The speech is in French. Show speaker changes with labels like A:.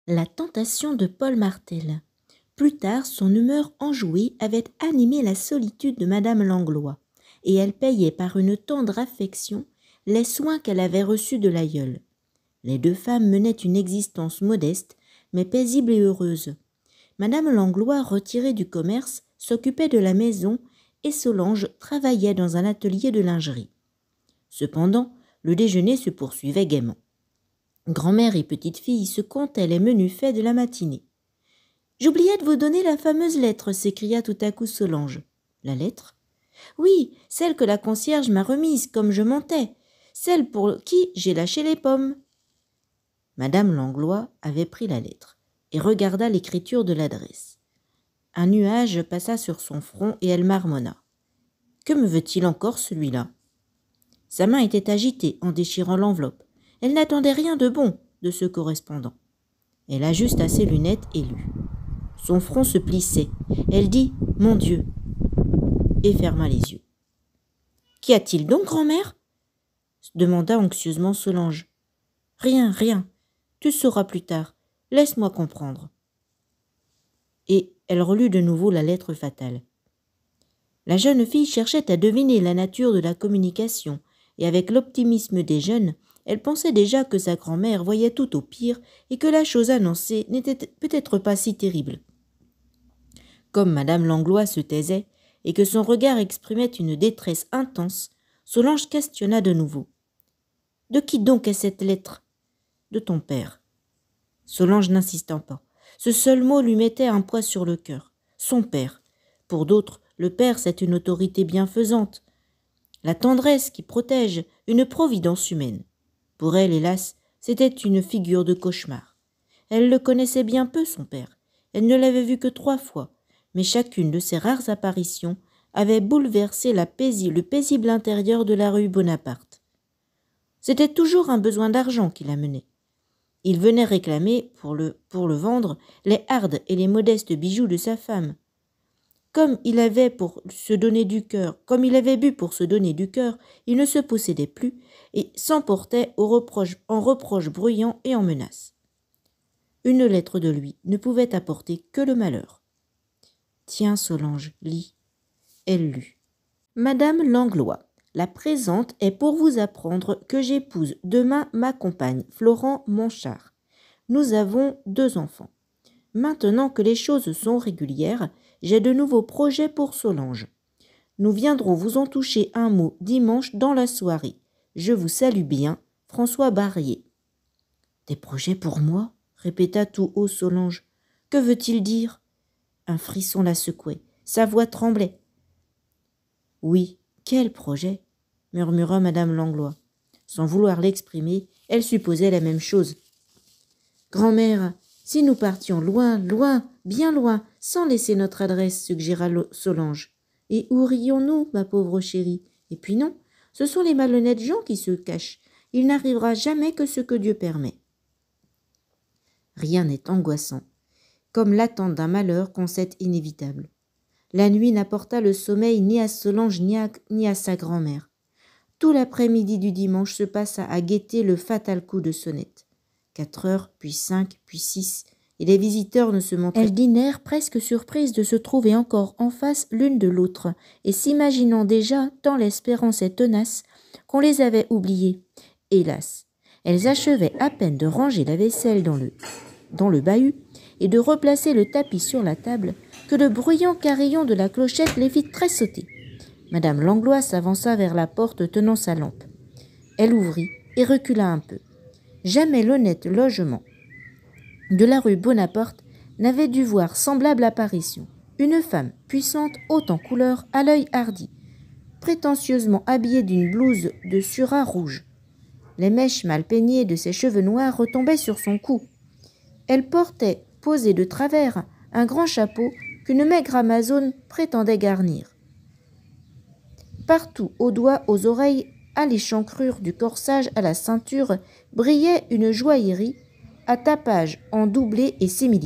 A: La tentation de Paul Martel. Plus tard, son humeur enjouée avait animé la solitude de madame Langlois, et elle payait par une tendre affection les soins qu'elle avait reçus de l'aïeul. Les deux femmes menaient une existence modeste, mais paisible et heureuse. Madame Langlois, retirée du commerce, s'occupait de la maison et Solange travaillait dans un atelier de lingerie. Cependant, le déjeuner se poursuivait gaiement. Grand-mère et petite-fille se contaient les menus faits de la matinée. « J'oubliais de vous donner la fameuse lettre » s'écria tout à coup Solange. « La lettre ?»« Oui, celle que la concierge m'a remise comme je montais, celle pour qui j'ai lâché les pommes. » Madame Langlois avait pris la lettre et regarda l'écriture de l'adresse. Un nuage passa sur son front et elle marmonna. « Que me veut-il encore celui-là » Sa main était agitée en déchirant l'enveloppe. Elle n'attendait rien de bon de ce correspondant. Elle ajusta ses lunettes et lut. Son front se plissait. Elle dit « Mon Dieu !» et ferma les yeux. « Qu'y a-t-il donc, grand-mère » demanda anxieusement Solange. « Rien, rien. Tu sauras plus tard. Laisse-moi comprendre. » Et elle relut de nouveau la lettre fatale. La jeune fille cherchait à deviner la nature de la communication, et avec l'optimisme des jeunes, elle pensait déjà que sa grand-mère voyait tout au pire et que la chose annoncée n'était peut-être pas si terrible. Comme madame Langlois se taisait et que son regard exprimait une détresse intense, Solange questionna de nouveau. « De qui donc est cette lettre ?»« De ton père. » Solange n'insista pas. Ce seul mot lui mettait un poids sur le cœur. Son père. Pour d'autres, le père, c'est une autorité bienfaisante. La tendresse qui protège, une providence humaine. Pour elle, hélas, c'était une figure de cauchemar. Elle le connaissait bien peu, son père. Elle ne l'avait vu que 3 fois, mais chacune de ces rares apparitions avait bouleversé le paisible intérieur de la rue Bonaparte. C'était toujours un besoin d'argent qui la menait. Il venait réclamer, pour le vendre, les hardes et les modestes bijoux de sa femme. Comme il avait bu pour se donner du cœur, il ne se possédait plus et s'emportait en reproches bruyants et en menaces. Une lettre de lui ne pouvait apporter que le malheur. « Tiens, Solange, lis. » Elle lut. « Madame Langlois, la présente est pour vous apprendre que j'épouse demain ma compagne, Florent Monchard. Nous avons 2 enfants. Maintenant que les choses sont régulières, j'ai de nouveaux projets pour Solange. Nous viendrons vous en toucher un mot dimanche dans la soirée. Je vous salue bien, François Barrier. »« Des projets pour moi ?» répéta tout haut Solange. « Que veut-il dire ?» Un frisson la secouait. Sa voix tremblait. « Oui, quel projet ?» murmura madame Langlois. Sans vouloir l'exprimer, elle supposait la même chose. « Grand-mère, si nous partions loin, loin, bien loin, sans laisser notre adresse, suggéra Solange. Et où irions-nous, ma pauvre chérie? Et puis non, ce sont les malhonnêtes gens qui se cachent. Il n'arrivera jamais que ce que Dieu permet. Rien n'est angoissant, comme l'attente d'un malheur qu'on sait inévitable. La nuit n'apporta le sommeil ni à Solange ni à sa grand-mère. Tout l'après-midi du dimanche se passa à guetter le fatal coup de sonnette. 4 heures, puis 5, puis 6, et les visiteurs ne se montraient. Elles dînèrent presque surprises de se trouver encore en face l'une de l'autre, et s'imaginant déjà, tant l'espérance est tenace, qu'on les avait oubliées. Hélas, elles achevaient à peine de ranger la vaisselle dans le bahut et de replacer le tapis sur la table que le bruyant carillon de la clochette les fit tressauter. Madame Langlois s'avança vers la porte tenant sa lampe. Elle ouvrit et recula un peu. Jamais l'honnête logement de la rue Bonaparte n'avait dû voir semblable apparition. Une femme puissante, haute en couleur, à l'œil hardi, prétentieusement habillée d'une blouse de surat rouge. Les mèches mal peignées de ses cheveux noirs retombaient sur son cou. Elle portait, posé de travers, un grand chapeau qu'une maigre amazone prétendait garnir. Partout, aux doigts, aux oreilles, à l'échancrure du corsage à la ceinture, brillait une joaillerie à tapage en doublé et simili.